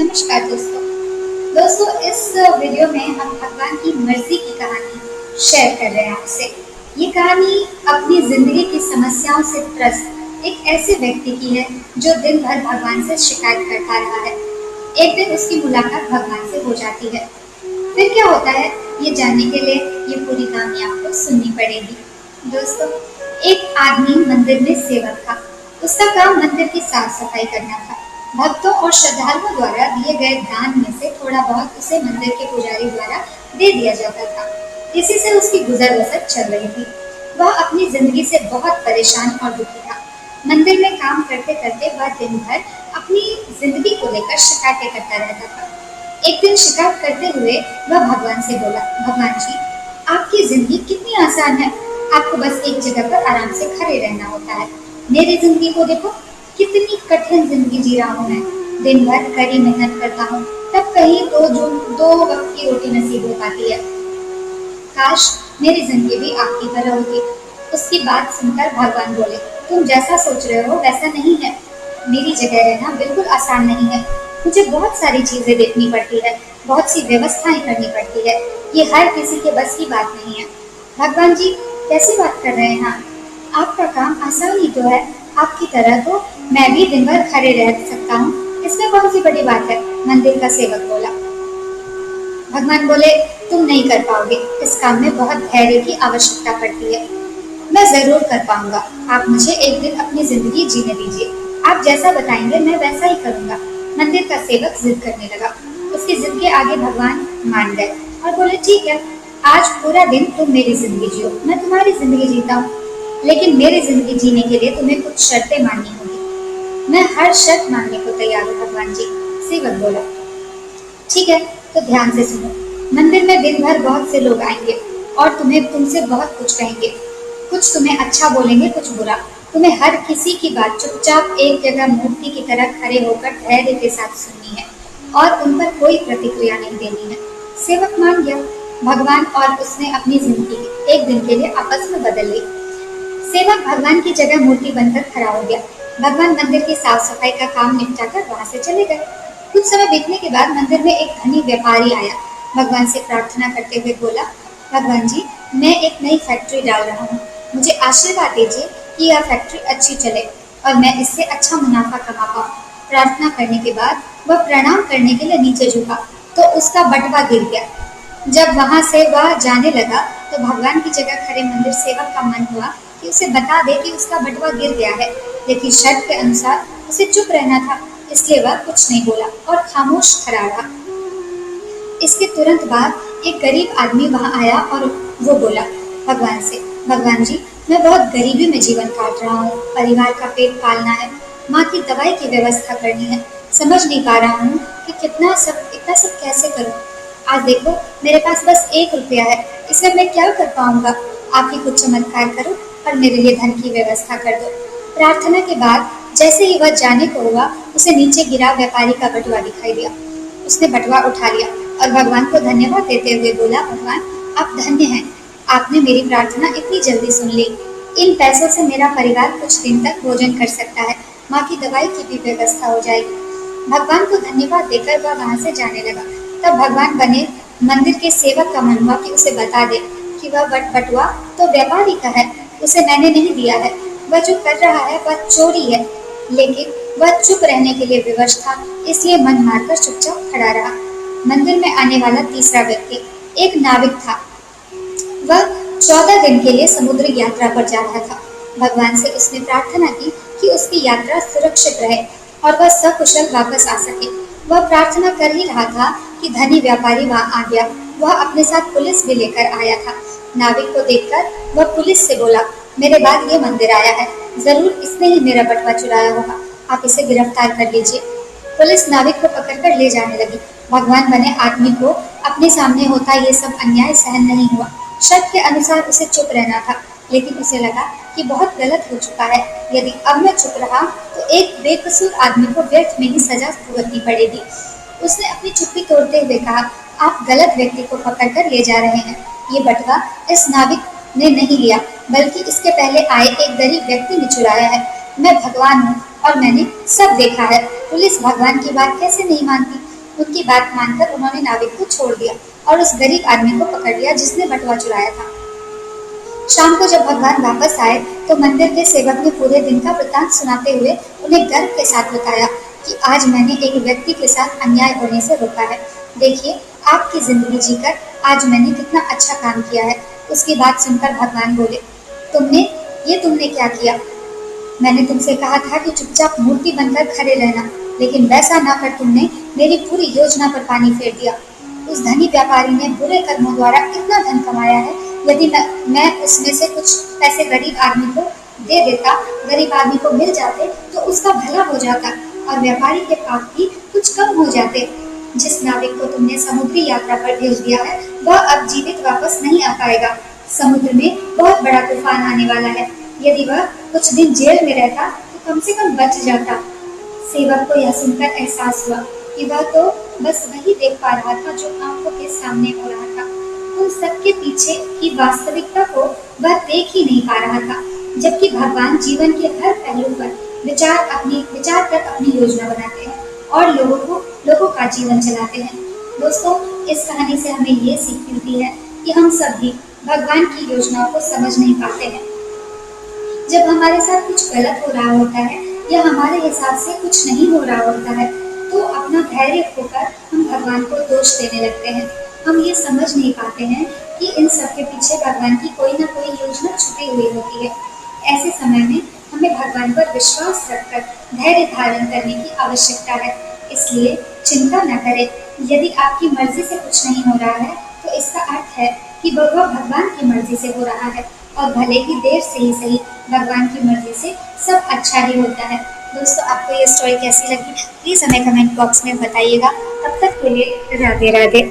नमस्कार दोस्तों। इस वीडियो में हम भगवान की मर्जी की कहानी शेयर कर रहे हैं आपसे। ये कहानी अपनी जिंदगी की समस्याओं से त्रस्त एक ऐसे व्यक्ति की है जो दिन भर भगवान से शिकायत करता रहा है। एक दिन उसकी मुलाकात भगवान से हो जाती है। फिर क्या होता है ये जानने के लिए ये पूरी कहानी आपको सुननी पड़ेगी। दोस्तों, एक आदमी मंदिर में सेवक था। उसका काम मंदिर की साफ सफाई करना था। भक्तों और श्रद्धालुओं द्वारा दिए गए दान में से थोड़ा बहुत उसे मंदिर के पुजारी द्वारा दे दिया जाता था। इसी से उसकी गुजर बसर चल रही थी। वह अपनी जिंदगी से बहुत परेशान और दुखी था। मंदिर में काम करते करते वह दिन भर अपनी जिंदगी को लेकर शिकायतें करता रहता था। एक दिन शिकायत करते हुए वह भगवान से बोला, भगवान जी, आपकी जिंदगी कितनी आसान है। आपको बस एक जगह पर आराम से खड़े रहना होता है। मेरी जिंदगी को देखो, कितनी कठिन जिंदगी जी रहा हूँ मैं। दिन भर कड़ी मेहनत करता हूँ, तब कहीं दो वक्त की रोटी नसीब हो पाती है। काश मेरी जिंदगी भी आपकी तरह होती। उसकी बात सुनकर भगवान बोले, तुम जैसा सोच रहे हो वैसा नहीं है। मेरी जगह रहना बिल्कुल आसान नहीं है। मुझे बहुत सारी चीजें देखनी पड़ती है, बहुत सी व्यवस्थाएं करनी पड़ती है। ये हर किसी के बस की बात नहीं है। भगवान जी, कैसी बात कर रहे हैं आप? आपका काम आसान ही तो है। आपकी तरह तो मैं भी दिन भर खड़े रह सकता हूँ, इसमें कौन सी बड़ी बात है? मंदिर का सेवक बोला। भगवान बोले, तुम नहीं कर पाओगे। इस काम में बहुत धैर्य की आवश्यकता पड़ती है। मैं जरूर कर पाऊंगा। आप मुझे एक दिन अपनी जिंदगी जीने दीजिए। आप जैसा बताएंगे मैं वैसा ही करूंगा। मंदिर का सेवक जिद करने लगा। उसकी जिद के आगे भगवान मान गए और बोले, ठीक है, आज पूरा दिन तुम मेरी जिंदगी जियो, मैं तुम्हारी जिंदगी जीता हूँ। लेकिन मेरी जिंदगी जीने के लिए तुम्हें कुछ शर्तें माननी होगी। मैं हर शर्त मानने को तैयार हूँ भगवान जी, सेवक बोला। ठीक है, तो ध्यान से सुनो। मंदिर में दिन भर बहुत से लोग आएंगे और तुमसे बहुत कुछ कहेंगे। कुछ तुम्हें अच्छा बोलेंगे, कुछ बुरा। तुम्हें हर किसी की बात चुपचाप एक जगह मूर्ति की तरह खड़े होकर धैर्य के साथ सुननी है और उन पर कोई प्रतिक्रिया नहीं देनी है। सेवक मान गया। भगवान और उसने अपनी जिंदगी एक दिन के लिए आपस में बदल ली। सेवक भगवान की जगह मूर्ति बनकर खड़ा हो गया। भगवान मंदिर की साफ सफाई का काम निपटाकर वहां से चले गए। कुछ समय बीतने के बाद मंदिर में एक धनी व्यापारी आया। भगवान से प्रार्थना करते हुए बोला, भगवान जी, मैं एक नई फैक्ट्री डाल रहा हूँ। मुझे आशीर्वाद दीजिए कि यह फैक्ट्री अच्छी चले और मैं इससे अच्छा मुनाफा कमा पाऊँ। प्रार्थना करने के बाद वह प्रणाम करने के लिए नीचे झुका तो उसका बटवा गिर गया। जब वहां से वह जाने लगा तो भगवान की जगह खड़े मंदिर सेवक का मन हुआ कि उसे बता दे कि उसका बटवा गिर गया है, लेकिन शर्त के अनुसार उसे चुप रहना था, इसलिए वह कुछ नहीं बोला और खामोश खड़ा रहा। इसके तुरंत बाद एक गरीब आदमी वहां आया और वो बोला भगवान से, भगवान जी, मैं बहुत गरीबी में जीवन काट रहा हूँ। परिवार का पेट पालना है, माँ की दवाई की व्यवस्था करनी है। समझ नहीं पा रहा हूँ कि इतना सब कैसे करूँ। आज देखो, मेरे पास बस 1 रुपया है, इसमें मैं क्या कर पाऊंगा। आप ही कुछ चमत्कार करो और मेरे लिए धन की व्यवस्था कर दो। प्रार्थना के बाद जैसे ही वह जाने को हुआ, उसे नीचे गिरा व्यापारी का बटुआ दिखाई दिया। उसने बटुआ उठा लिया और भगवान को धन्यवाद देते हुए बोला, भगवान, आप धन्य हैं। आपने मेरी प्रार्थना इतनी जल्दी सुन ली। इन पैसों से मेरा परिवार कुछ दिन तक भोजन कर सकता है। माँ की दवाई की भी व्यवस्था हो जाएगी। भगवान को धन्यवाद देकर वह वहां से जाने लगा। तब भगवान बने मंदिर के सेवक का मन हुआ कि उसे बता दे कि वह बटुआ तो व्यापारी का है, उसे मैंने नहीं दिया है। वह जो कर रहा है वह चोरी है। लेकिन वह चुप रहने के लिए विवश था, इसलिए मन मारकर चुपचाप खड़ा रहा। मंदिर में आने वाला तीसरा व्यक्ति एक नाविक था। वह 14 दिन के लिए समुद्र यात्रा पर जा रहा था। भगवान से उसने प्रार्थना की कि उसकी यात्रा सुरक्षित रहे और वह सकुशल वापस आ सके। वह प्रार्थना कर ही रहा था कि धनी व्यापारी वहां आ गया। वह अपने साथ पुलिस भी लेकर आया था। नाविक को देखकर वह पुलिस से बोला, मेरे बाद ये मंदिर आया है, जरूर इसने ही मेरा बटुआ चुराया होगा। आप इसे गिरफ्तार कर लीजिए। पुलिस नाविक को पकड़कर ले जाने लगी। भगवान बने आदमी को अपने सामने होता ये सब अन्याय सहन नहीं हुआ। शर्त के अनुसार उसे चुप रहना था, लेकिन उसे लगा कि बहुत गलत हो चुका है। यदि अब मैं चुप रहा तो एक बेकसूर आदमी को व्यर्थ में ही सजा भुगतनी पड़ेगी। उसने अपनी चुप्पी तोड़ते हुए कहा, आप गलत व्यक्ति को पकड़कर ले जा रहे हैं। ये बटुआ इस नाविक ने नहीं लिया, बल्कि इसके पहले आए एक गरीब व्यक्ति ने चुराया है। मैं भगवान हूँ और मैंने सब देखा है। पुलिस भगवान की बात कैसे नहीं मानती? उनकी बात मानकर उन्होंने नाविक को छोड़ दिया और उस गरीब आदमी को पकड़ लिया जिसने बटुआ चुराया था। शाम को जब भगवान वापस आए तो मंदिर के सेवक ने पूरे दिन का वृतांत सुनाते हुए उन्हें गर्व के साथ बताया कि आज मैंने एक व्यक्ति के साथ अन्याय होने से रोका है। देखिए, आपकी जिंदगी जीकर आज मैंने कितना अच्छा काम किया है। उसकी बात सुनकर भगवान बोले, तुमने क्या किया? मैंने तुमसे कहा था कि चुपचाप मूर्ति बनकर खड़े रहना, लेकिन वैसा ना कर तुमने मेरी पूरी योजना पर पानी फेर दिया। उस धनी व्यापारी ने बुरे कर्मों द्वारा इतना धन कमाया है, यदि मैं उसमें से कुछ पैसे गरीब आदमी को दे देता, गरीब आदमी को मिल जाते तो उसका भला हो जाता और व्यापारी के पाप भी कुछ कम हो जाते। जिस नाविक को तुमने समुद्री यात्रा पर भेज दिया है वह अब जीवित वापस नहीं आ पाएगा। समुद्र में बहुत बड़ा तूफान आने वाला है। यदि वह कुछ दिन जेल में रहता तो कम से कम बच जाता। सेवक को यह सुनकर एहसास हुआ कि वह तो बस वही देख पा रहा था जो आंखों के सामने हो रहा था। उन सबके पीछे की वास्तविकता को वह देख ही नहीं पा रहा था, जबकि भगवान जीवन के हर पहलू पर विचार कर अपनी योजना बनाते हैं और लोगों का जीवन चलाते हैं। दोस्तों, इस कहानी से हमें ये सीख मिलती है कि हम सब भी भगवान की योजनाओं को समझ नहीं पाते हैं। जब हमारे साथ कुछ गलत हो रहा होता है या हमारे हिसाब से कुछ नहीं हो रहा होता है तो अपना धैर्य खोकर हम भगवान को दोष देने लगते हैं। हम ये समझ नहीं पाते हैं कि इन सब के पीछे भगवान की कोई ना कोई योजना छुपी हुई होती है। ऐसे समय में हमें भगवान पर विश्वास रखकर धैर्य धारण करने की आवश्यकता है। इसलिए चिंता न करें। यदि आपकी मर्जी से कुछ नहीं हो रहा है तो इसका अर्थ है कि वह भगवान की मर्जी से हो रहा है और भले ही देर से ही सही, भगवान की मर्जी से सब अच्छा ही होता है। दोस्तों, आपको ये स्टोरी कैसी लगी प्लीज़ हमें कमेंट बॉक्स में बताइएगा। तब तक के लिए राधे राधे।